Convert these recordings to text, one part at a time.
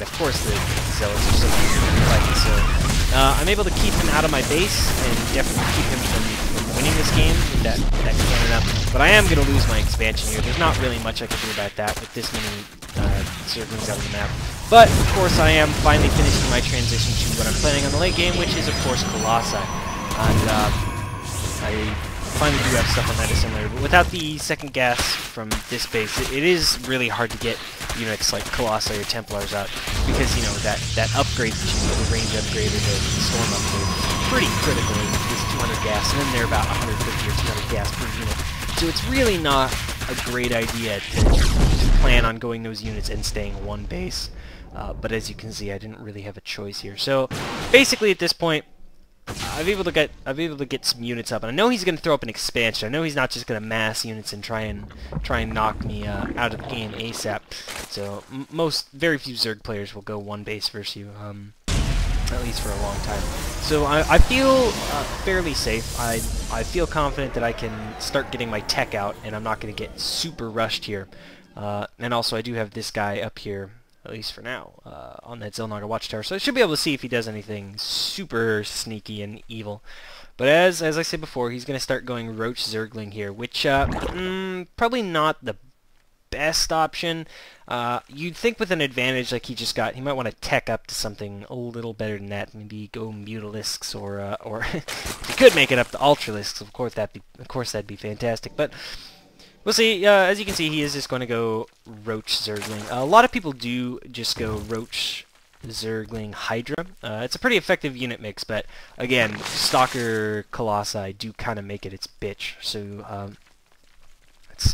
and of course the Zealots are so easy to fight, so I'm able to keep him out of my base, and definitely keep him from winning this game with that cannon up. But I am going to lose my expansion here. There's not really much I can do about that with this many Zerglings out of the map. But, of course, I am finally finishing my transition to what I'm planning on the late game, which is, of course, Colossi. And I finally do have stuff on that assembler, but without the second gas from this base, it is really hard to get units like Colossi or Templars out, because, you know, that upgrade, the range upgrade or the storm upgrade, is pretty critical. It's 200 gas, and then they're about 150 or 200 gas per unit. So it's really not a great idea to plan on going those units and staying one base. But as you can see, I didn't really have a choice here. So basically, at this point, I've able to get some units up, and I know he's going to throw up an expansion. I know he's not just going to mass units and try and knock me out of the game ASAP. So very few Zerg players will go one base versus you, at least for a long time. So I feel fairly safe. I feel confident that I can start getting my tech out, and I'm not going to get super rushed here. And also, I do have this guy up here, at least for now, on that Xel'Naga Watchtower. So I should be able to see if he does anything super sneaky and evil. But as I said before, he's going to start going Roach Zergling here, which probably not the best option. You'd think with an advantage like he just got, he might want to tech up to something a little better than that. Maybe go Mutalisks, or if he could make it up to Ultralisks, of course that'd be fantastic. But we'll see. As you can see, he is just going to go Roach Zergling. A lot of people do just go Roach Zergling Hydra. It's a pretty effective unit mix, but again, Stalker Colossi do kind of make it its bitch. So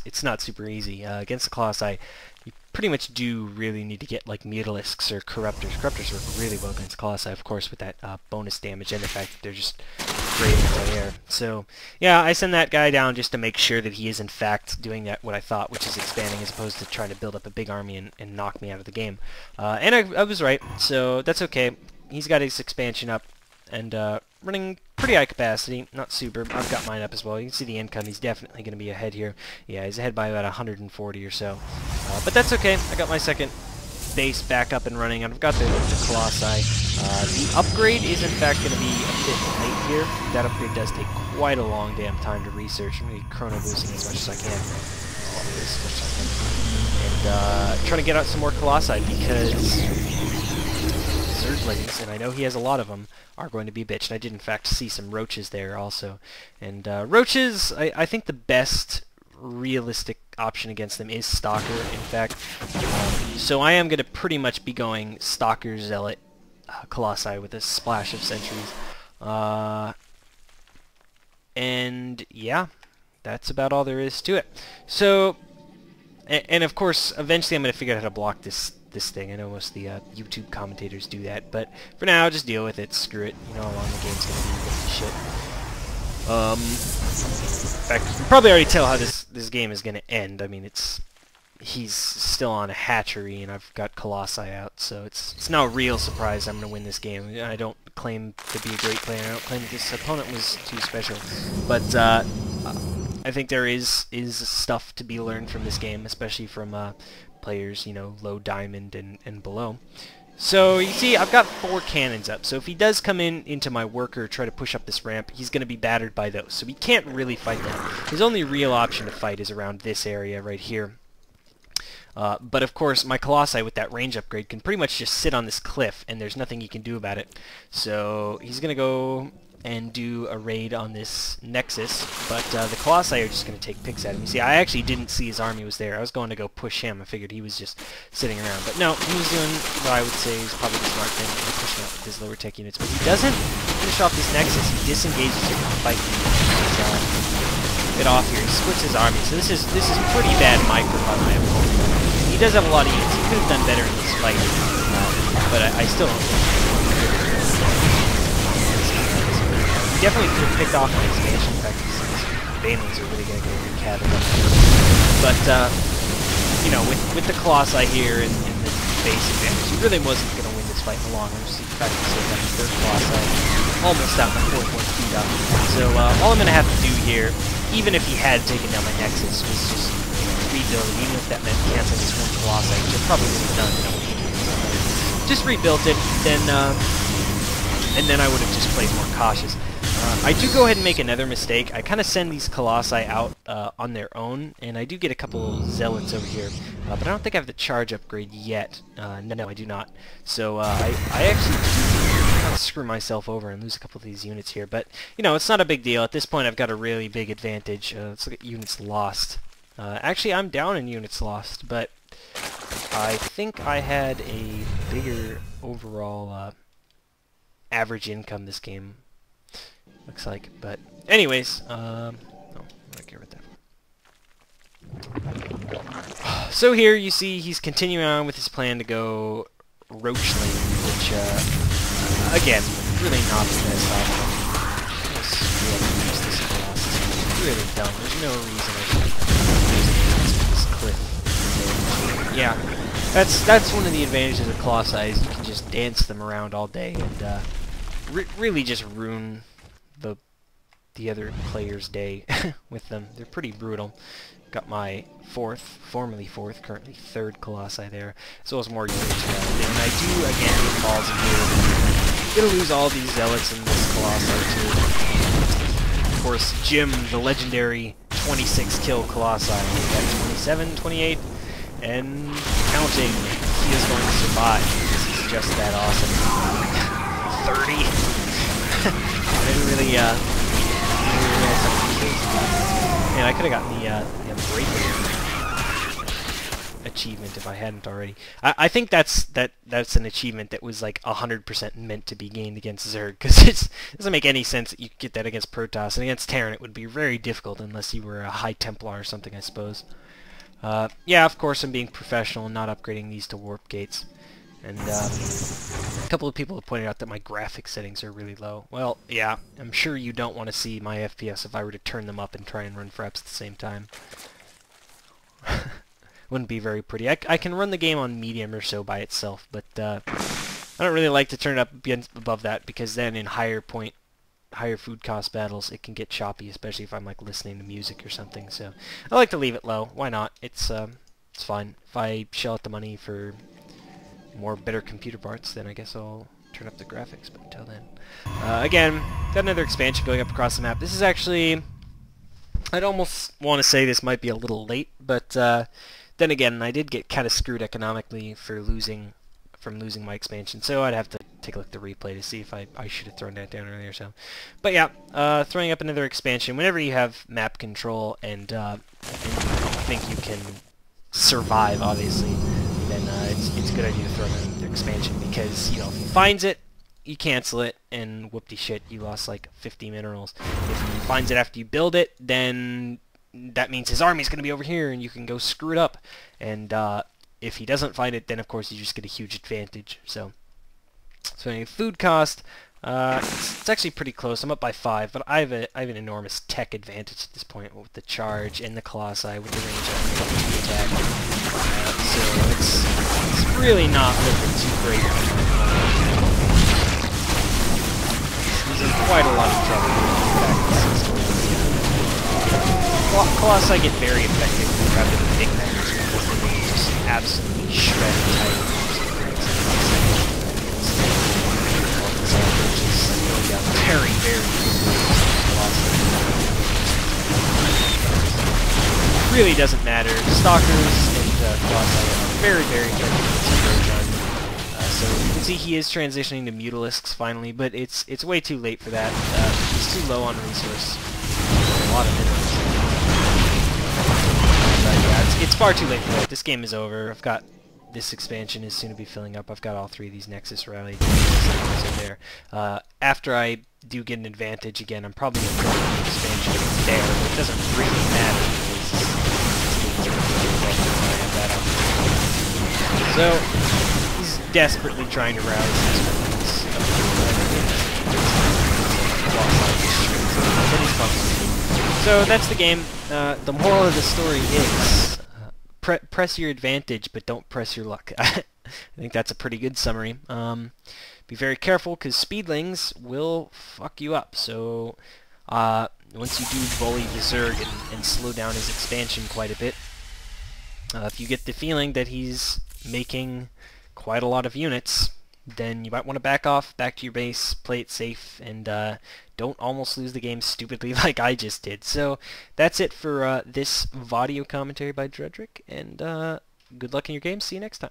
it's not super easy. Against the Colossi, you pretty much do really need to get like Mutalisks or Corruptors. Corruptors work really well against Colossi, of course, with that bonus damage and the fact that they're just great anti-air. So yeah, I send that guy down just to make sure that he is in fact doing that what I thought, which is expanding as opposed to trying to build up a big army and knock me out of the game. And I was right, so that's okay. He's got his expansion up and running pretty high capacity, not super. I've got mine up as well. You can see the income. He's definitely going to be ahead here. Yeah, he's ahead by about 140 or so. But that's okay. I got my second base back up and running, and I've got the Colossi. The upgrade is in fact going to be a bit late here. That upgrade does take quite a long damn time to research. I'm going to be chrono boosting as much as I can. And trying to get out some more Colossi, because Zerglings, and I know he has a lot of them, are going to be a bitch. And I did in fact see some Roaches there also. And Roaches, I think the best realistic option against them is Stalker, in fact. So I am going to pretty much be going Stalker, Zealot, Colossi with a splash of Sentries. And yeah, that's about all there is to it. So, and of course, eventually I'm going to figure out how to block this thing. I know most of the YouTube commentators do that, but for now, just deal with it. Screw it. You know how long the game's going to be with this shit. In fact, you can probably already tell how this game is going to end. I mean, he's still on a hatchery, and I've got Colossi out, so it's no real surprise I'm going to win this game. I don't claim to be a great player. I don't claim that this opponent was too special, but I think there is stuff to be learned from this game, especially from players, you know, low diamond and below. So you see, I've got 4 cannons up, so if he does come into my worker, try to push up this ramp, he's going to be battered by those, so he can't really fight that. His only real option to fight is around this area right here. But of course, my Colossi with that range upgrade can pretty much just sit on this cliff, and there's nothing he can do about it. So he's going to go and do a raid on this Nexus, but the Colossi are just going to take picks at him. You see, I actually didn't see his army was there. I was going to go push him. I figured he was just sitting around. But no, he was doing what I would say is probably the smart thing, pushing up with his lower tech units. But he doesn't finish off this Nexus. He disengages it with the fight. Get off here. He splits his army. So this is pretty bad micro by my opponent. He does have a lot of units. He could have done better in this fight, but I still don't think he definitely could have picked off my expansion. In fact, these Banelings are really going to get recabbed up here. But, you know, with the Colossi here and the base advantage, he really wasn't going to win this fight in the long run. Just the fact that he's got the 3rd Colossi, almost out my 4th one speed up. So, all I'm going to have to do here, even if he had taken down my Nexus, was just, you know, rebuild it, even if that meant canceling this 1 Colossi, which I probably would have done, you know, just rebuilt it, and then I would have just played more cautious. I do go ahead and make another mistake. I kind of send these Colossi out on their own, and I do get a couple Zealots over here, but I don't think I have the charge upgrade yet. No, I do not. So I actually do kind of screw myself over and lose a couple of these units here, but you know, it's not a big deal. At this point, I've got a really big advantage. Let's look at units lost. Actually, I'm down in units lost, but I think I had a bigger overall average income this game. Looks like, but anyways, oh, I care about that. So here you see he's continuing on with his plan to go Roach Lane, which, again, really not the best option. It's really dumb. There's no reason I should use this cliff. Yeah, that's one of the advantages of Colossi, is you can just dance them around all day and really just ruin the other player's day with them. They're pretty brutal. Got my formerly fourth, currently third Colossi there, as well as more units around. And I do, again, get balls in here. Gonna lose all these Zealots in this Colossi too. Of course, Jim, the legendary 26 kill Colossi. He's got 27, 28, and counting. He is going to survive because he's just that awesome. 30. I didn't really realize how many kills he got. Man, I could have gotten the Unbreakable achievement if I hadn't already. I think that's an achievement that was like 100% meant to be gained against Zerg, because it doesn't make any sense that you could get that against Protoss, and against Terran it would be very difficult unless you were a High Templar or something, I suppose. Yeah, of course I'm being professional and not upgrading these to warp gates. And a couple of people have pointed out that my graphics settings are really low. Well, yeah, I'm sure you don't want to see my FPS if I were to turn them up and try and run fraps at the same time. Wouldn't be very pretty. I can run the game on medium or so by itself, but I don't really like to turn it up above that, because then in higher food cost battles it can get choppy, especially if I'm like listening to music or something. So I like to leave it low. Why not? It's fine. If I shell out the money for better computer parts, then I guess I'll turn up the graphics, but until then. Again, got another expansion going up across the map. This is actually, I'd almost want to say this might be a little late, but then again, I did get kind of screwed economically from losing my expansion, so I'd have to take a look at the replay to see if I should have thrown that down earlier. So, but yeah, throwing up another expansion. Whenever you have map control and you think you can survive, obviously, then it's a good idea to throw in the expansion, because, you know, if he finds it, you cancel it, and whoop-de-shit, you lost like 50 minerals. If he finds it after you build it, then that means his army's going to be over here, and you can go screw it up. And if he doesn't find it, then of course you just get a huge advantage. So anyway, food cost, it's actually pretty close. I'm up by 5, but I have an enormous tech advantage at this point with the charge and the Colossi with the range of the attack. So it's really not looking too great. He's in quite a lot of trouble. Colossi get very effective rather than big members, because they can just absolutely shred Titans. Which is very, very good. Really doesn't matter. Stalkers and Colossi are very, very effective. So you can see he is transitioning to Mutalisks finally, but it's way too late for that. He's too low on resource. A lot of minerals. But yeah, it's far too late for that. This game is over. I've got this expansion is soon to be filling up. I've got all 3 of these Nexus rallied. So there. After I do get an advantage again, I'm probably going to throw the expansion there, but it doesn't really matter, because so he's desperately trying to rouse his So that's the game. The moral of the story is press your advantage, but don't press your luck. I think that's a pretty good summary. Be very careful, because speedlings will fuck you up. So once you do bully the Zerg and slow down his expansion quite a bit, if you get the feeling that he's making quite a lot of units, then you might want to back off, back to your base, play it safe, and don't almost lose the game stupidly like I just did. So that's it for this VoD commentary by Dredrick, and good luck in your game. See you next time.